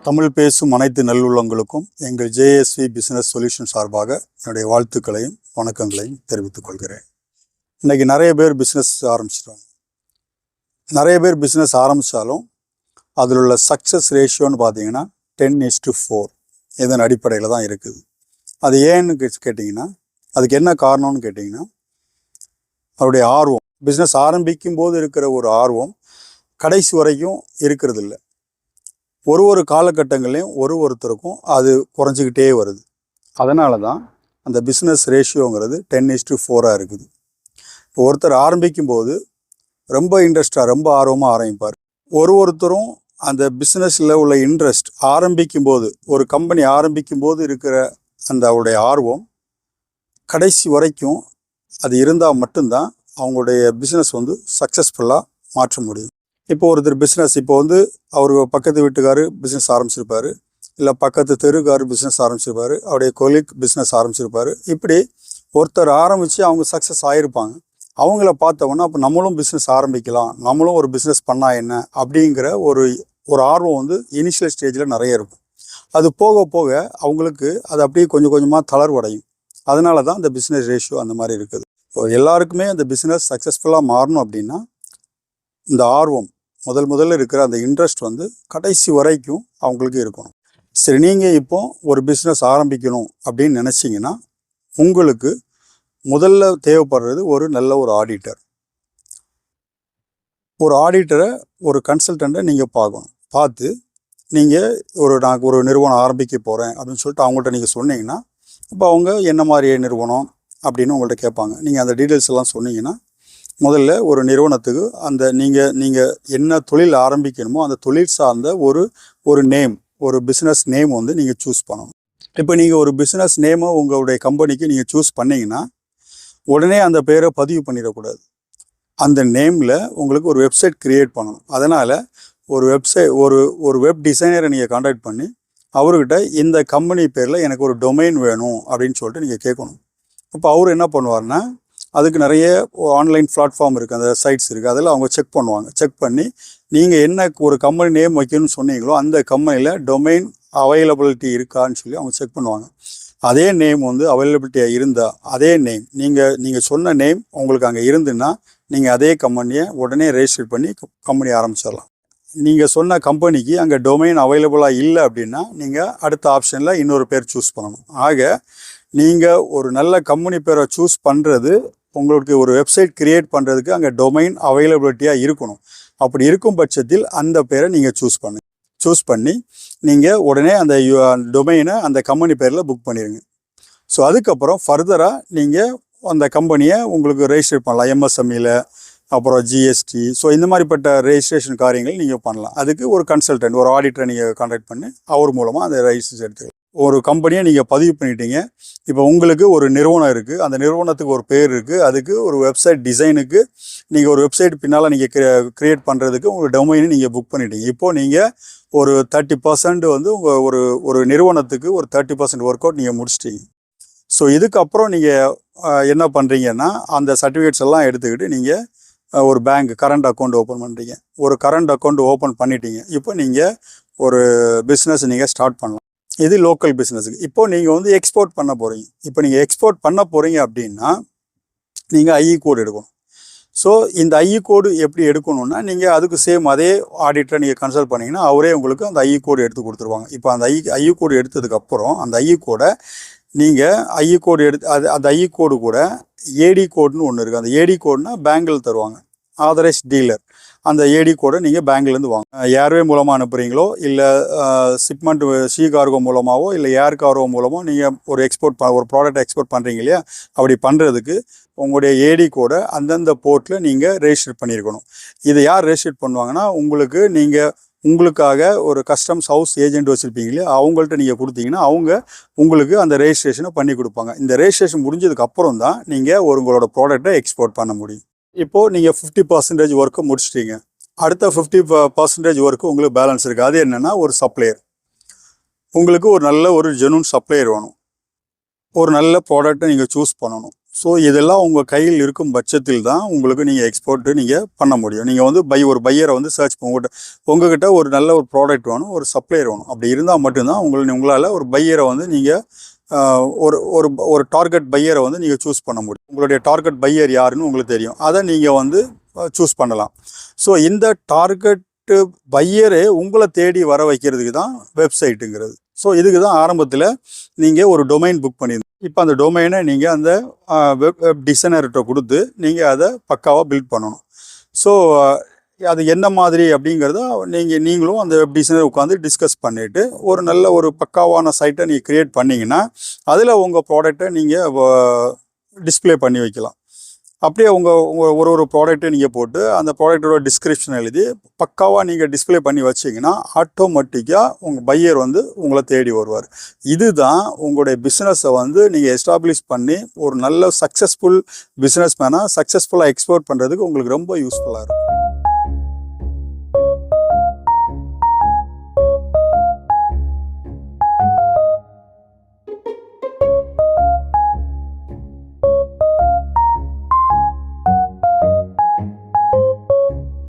தமிழ் பேசும் அனைத்து நல்லுள்ளங்களுக்கும் எங்கள் ஜேஎஸ்வி பிஸ்னஸ் சொல்யூஷன் சார்பாக என்னுடைய வாழ்த்துக்களையும் வணக்கங்களையும் தெரிவித்துக் கொள்கிறேன். இன்றைக்கி நிறைய பேர் பிஸ்னஸ் ஆரம்பிச்சிட்டாங்க. நிறைய பேர் பிஸ்னஸ் ஆரம்பித்தாலும் அதில் உள்ள சக்ஸஸ் ரேஷியோன்னு பார்த்தீங்கன்னா 10:4 இதன் அடிப்படையில் தான் இருக்குது. அது ஏன்னு கேட்டிங்கன்னா, அதுக்கு என்ன காரணம்னு கேட்டிங்கன்னா, அவருடைய ஆர்வம், பிஸ்னஸ் ஆரம்பிக்கும் போது இருக்கிற ஒரு ஆர்வம் கடைசி வரைக்கும் இருக்கிறது இல்லை. ஒரு காலகட்டங்களையும் ஒருத்தருக்கும் அது குறைஞ்சிக்கிட்டே வருது. அதனால தான் அந்த பிஸ்னஸ் ரேஷியோங்கிறது 10:4 இருக்குது. ஒருத்தர் ஆரம்பிக்கும் போது ரொம்ப இன்ட்ரெஸ்டாக, ரொம்ப ஆர்வமாக ஆரம்பிப்பார். ஒருத்தரும் அந்த பிஸ்னஸில் உள்ள இன்ட்ரெஸ்ட் ஆரம்பிக்கும் போது, ஒரு கம்பெனி ஆரம்பிக்கும் போது இருக்கிற அந்த அவருடைய ஆர்வம் கடைசி வரைக்கும் அது இருந்தால் மட்டும்தான் அவங்களுடைய பிஸ்னஸ் சக்ஸஸ்ஃபுல்லாக மாற்ற முடியும். இப்போ ஒருத்தர் பிஸ்னஸ், அவர் பக்கத்து வீட்டுக்காரு பிஸ்னஸ் ஆரம்பிச்சிருப்பார், இல்லை பக்கத்து தெருக்காரு பிஸ்னஸ் ஆரம்பிச்சிருப்பார், அவருடைய கொலீக் பிஸ்னஸ் ஆரம்பிச்சிருப்பார். இப்படி ஒருத்தர் ஆரம்பித்து அவங்க சக்ஸஸ் ஆகிருப்பாங்க. அவங்கள பார்த்தோன்னா அப்போ நம்மளும் பிஸ்னஸ் ஆரம்பிக்கலாம், நம்மளும் ஒரு பிஸ்னஸ் பண்ணால் என்ன அப்படிங்கிற ஒரு ஆர்வம் இனிஷியல் ஸ்டேஜில் நிறைய இருக்கும். அது போக போக அவங்களுக்கு அது அப்படியே கொஞ்சம் கொஞ்சமாக தளர்வடையும். அதனால தான் அந்த பிஸ்னஸ் ரேஷியோ அந்த மாதிரி இருக்குது. இப்போ எல்லாருக்குமே அந்த பிஸ்னஸ் சக்ஸஸ்ஃபுல்லாக மாறணும் அப்படின்னா இந்த ஆர்வம், முதல்ல இருக்கிற அந்த இன்ட்ரெஸ்ட் கடைசி வரைக்கும் அவங்களுக்கு இருக்கணும். சரி, நீங்கள் இப்போ ஒரு பிஸ்னஸ் ஆரம்பிக்கணும் அப்படின்னு நினச்சிங்கன்னா உங்களுக்கு முதல்ல தேவைப்படுறது ஒரு நல்ல ஆடிட்டர். ஒரு ஆடிட்டரை, ஒரு கன்சல்டண்ட்டை நீங்கள் பார்க்கணும். பார்த்து நீங்கள் நான் ஒரு நிறுவனம் ஆரம்பிக்க போகிறேன் அப்படின்னு சொல்லிட்டு அவங்கள்ட்ட நீங்கள் சொன்னீங்கன்னா, இப்போ அவங்க என்ன மாதிரி நிறுவனம் அப்படின்னு உங்கள்கிட்ட கேட்பாங்க. நீங்கள் அந்த டீட்டெயில்ஸ் எல்லாம் சொன்னீங்கன்னா, முதல்ல ஒரு நிறுவனத்துக்கு அந்த நீங்கள் என்ன தொழில் ஆரம்பிக்கணுமோ அந்த தொழில் சார்ந்த ஒரு நேம், ஒரு பிஸ்னஸ் நேம் நீங்கள் சூஸ் பண்ணணும். இப்போ நீங்கள் ஒரு பிஸ்னஸ் நேமை உங்களுடைய கம்பெனிக்கு நீங்கள் சூஸ் பண்ணிங்கன்னா உடனே அந்த பேரை பதிவு பண்ணிடக்கூடாது. அந்த நேமில் உங்களுக்கு ஒரு வெப்சைட் க்ரியேட் பண்ணணும். அதனால் ஒரு வெப் டிசைனரை நீங்கள் கான்டாக்ட் பண்ணி அவர்கிட்ட இந்த கம்பெனி பேரில் எனக்கு ஒரு டொமைன் வேணும் அப்படின்னு சொல்லிட்டு நீங்கள் கேட்கணும். அப்போ அவர் என்ன பண்ணுவார்னா, அதுக்கு நிறைய ஆன்லைன் பிளாட்ஃபார்ம் இருக்குது, அந்த சைட்ஸ் இருக்குது, அதில் அவங்க செக் பண்ணுவாங்க. செக் பண்ணி நீங்கள் என்ன ஒரு கம்பெனி நேம் வைக்கணும்னு சொன்னீங்களோ அந்த கம்பெனியில் டொமைன் அவைலபிலிட்டி இருக்கான்னு சொல்லி அவங்க செக் பண்ணுவாங்க. அதே நேம் அவைலபிலிட்டியாக இருந்தால், அதே நேம் நீங்கள் சொன்ன நேம் உங்களுக்கு அங்கே இருந்துன்னா நீங்கள் அதே கம்பெனியை உடனே ரெஜிஸ்டர் பண்ணி கம்பெனி ஆரம்பிச்சிடலாம். நீங்கள் சொன்ன கம்பெனிக்கு அங்கே டொமைன் அவைலபிளாக இல்லை அப்படின்னா நீங்கள் அடுத்த ஆப்ஷனில் இன்னொரு பேர் சூஸ் பண்ணணும். ஆக நீங்கள் ஒரு நல்ல கம்பெனி பேரை சூஸ் பண்ணுறது, உங்களுக்கு ஒரு வெப்சைட் க்ரியேட் பண்ணுறதுக்கு அங்கே டொமைன் அவைலபிலிட்டியாக இருக்கணும். அப்படி இருக்கும் பட்சத்தில் அந்த பேரை நீங்கள் சூஸ் பண்ணி நீங்கள் உடனே அந்த டொமைனை அந்த கம்பெனி பேரில் புக் பண்ணிடுங்க. ஸோ அதுக்கப்புறம் ஃபர்தராக நீங்கள் அந்த கம்பெனியை உங்களுக்கு ரெஜிஸ்டர் பண்ணலாம். எம்எஸ்எம்இயில், அப்புறம் ஜிஎஸ்டி, ஸோ இந்த மாதிரிப்பட்ட ரெஜிஸ்ட்ரேஷன் காரியங்கள் நீங்கள் பண்ணலாம். அதுக்கு ஒரு கன்சல்டன்ட், ஒரு ஆடிட்டரை நீங்கள் கான்டாக்ட் பண்ணி அவர் மூலமாக அந்த ரெஜிஸ்ட்ரேஷன் எடுத்துக்கலாம். ஒரு கம்பெனியை நீங்கள் பதிவு பண்ணிட்டீங்க. இப்போ உங்களுக்கு ஒரு நிறுவனம் இருக்குது, அந்த நிறுவனத்துக்கு ஒரு பேர் இருக்குது, அதுக்கு ஒரு வெப்சைட் டிசைனுக்கு நீங்கள் ஒரு வெப்சைட் பின்னால் நீங்கள் க்ரியேட் பண்ணுறதுக்கு உங்கள் டொமைனை நீங்கள் புக் பண்ணிட்டீங்க. இப்போது நீங்கள் ஒரு 30% உங்கள் ஒரு நிறுவனத்துக்கு ஒரு 30% ஒர்க் அவுட் நீங்கள் முடிச்சிட்டீங்க. ஸோ இதுக்கப்புறம் நீங்கள் என்ன பண்ணுறீங்கன்னா, அந்த சர்டிஃபிகேட்ஸ் எல்லாம் எடுத்துக்கிட்டு நீங்கள் ஒரு பேங்க் கரண்ட் அக்கௌண்ட் ஓப்பன் பண்ணுறீங்க. ஒரு கரண்ட் அக்கௌண்ட் ஓப்பன் பண்ணிட்டீங்க. இப்போ நீங்கள் ஒரு பிஸ்னஸ் நீங்கள் ஸ்டார்ட் பண்ணலாம். இது லோக்கல் பிஸ்னஸுக்கு. இப்போது நீங்கள் எக்ஸ்போர்ட் பண்ண போகிறீங்க. இப்போ நீங்கள் எக்ஸ்போர்ட் பண்ண போகிறீங்க அப்படின்னா நீங்கள் ஐஇ கோடு எடுக்கணும். ஸோ இந்த ஐஇ கோடு எப்படி எடுக்கணும்னா, நீங்கள் அதுக்கு சேம் அதே ஆடிட்டரை நீங்கள் கன்சல்ட் பண்ணிங்கன்னா அவரே உங்களுக்கு அந்த ஐஇ கோடு எடுத்து கொடுத்துருவாங்க. இப்போ அந்த ஐஇ கோடு எடுத்ததுக்கப்புறம் அந்த ஐஇ கோடை நீங்கள் அந்த ஐஇ கோடு கூட ஏடி கோடுன்னு ஒன்று இருக்குது. அந்த ஏடி கோடுனா பேங்கில் தருவாங்க, ஆதரைஸ் டீலர். அந்த ஏடி கோடை நீங்கள் பேங்க்லேருந்து வாங்க. ஏர்வே மூலமாக அனுப்புகிறீங்களோ, இல்லை ஷிப்மெண்ட் சி கார்கோ மூலமாகவோ, இல்லை ஏர் கார்கோ மூலமாக நீங்கள் ஒரு ப்ராடக்ட் எக்ஸ்போர்ட் பண்ணுறீங்க இல்லையா, அப்படி பண்ணுறதுக்கு உங்களுடைய ஏடி கோடை அந்தந்த போர்ட்டில் நீங்கள் ரெஜிஸ்டர் பண்ணியிருக்கணும். இதை யார் ரெஜிஸ்டர் பண்ணுவாங்கன்னா, உங்களுக்காக ஒரு கஸ்டம்ஸ் ஹவுஸ் ஏஜென்ட் வச்சுருப்பீங்க இல்லையா, அவங்கள்ட்ட நீங்கள் கொடுத்தீங்கன்னா அவங்க உங்களுக்கு அந்த ரெஜிஸ்ட்ரேஷனை பண்ணி கொடுப்பாங்க. இந்த ரெஜிஸ்ட்ரேஷன் முடிஞ்சதுக்கு அப்புறம் தான் நீங்கள் உங்களோட ப்ராடக்டை எக்ஸ்போர்ட் பண்ண முடியும். இப்போது நீங்கள் 50% ஒர்க்கை முடிச்சிட்டீங்க. அடுத்த 50% ஒர்க்கு உங்களுக்கு பேலன்ஸ் இருக்குது. அது என்னென்னா, ஒரு சப்ளையர். உங்களுக்கு ஒரு ஜெனூன் சப்ளையர் வேணும். ஒரு நல்ல ப்ராடக்டை நீங்கள் சூஸ் பண்ணணும். ஸோ இதெல்லாம் உங்கள் கையில் இருக்கும் பட்சத்தில் தான் உங்களுக்கு நீங்கள் எக்ஸ்போர்ட்டு நீங்கள் பண்ண முடியும். நீங்கள் வந்து ஒரு பையரை வந்து சர்ச் உங்ககிட்ட ஒரு நல்ல ஒரு ப்ராடக்ட் வேணும், ஒரு சப்ளையர் வேணும். அப்படி இருந்தால் மட்டும்தான் உங்களால் ஒரு பையரை வந்து நீங்கள் ஒரு ஒரு ஒரு டார்கெட் பையரை வந்து நீங்கள் சூஸ் பண்ண முடியும். உங்களுடைய டார்கெட் பையர் யாருன்னு உங்களுக்கு தெரியும், அதை நீங்கள் வந்து சூஸ் பண்ணலாம். ஸோ இந்த டார்கெட்டு பையரே உங்களை தேடி வர வைக்கிறதுக்கு தான் வெப்சைட்டுங்கிறது. ஸோ இதுக்கு தான் ஆரம்பத்தில் நீங்கள் ஒரு டொமைன் புக் பண்ணியிருந்தீங்க. இப்போ அந்த டொமைனை நீங்கள் அந்த வெப் டிசைனர்கிட்ட கொடுத்து நீங்கள் அதை பக்காவாக பில்ட் பண்ணணும். ஸோ அது என்ன மாதிரி அப்படிங்கிறத நீங்களும் அந்த வெப் டிசைனர் உட்காந்து டிஸ்கஸ் பண்ணிவிட்டு ஒரு நல்ல ஒரு பக்காவான சைட்டை நீங்கள் க்ரியேட் பண்ணிங்கன்னா அதில் உங்கள் ப்ராடக்டை நீங்கள் டிஸ்பிளே பண்ணி வைக்கலாம். அப்படியே உங்கள் ஒரு ப்ராடக்ட்டை நீங்கள் போட்டு அந்த ப்ராடக்டோட டிஸ்கிரிப்ஷன் எழுதி பக்காவாக நீங்கள் டிஸ்பிளே பண்ணி வச்சிங்கன்னா ஆட்டோமேட்டிக்காக உங்கள் பையர் வந்து உங்களை தேடி வருவார். இதுதான் உங்களுடைய பிஸ்னஸை வந்து நீங்கள் எஸ்டாப்ளிஷ் பண்ணி ஒரு நல்ல சக்ஸஸ்ஃபுல் பிஸ்னஸ் மேனாக சக்ஸஸ்ஃபுல்லாக எக்ஸ்போர்ட் பண்ணுறதுக்கு உங்களுக்கு ரொம்ப யூஸ்ஃபுல்லாக இருக்கும்.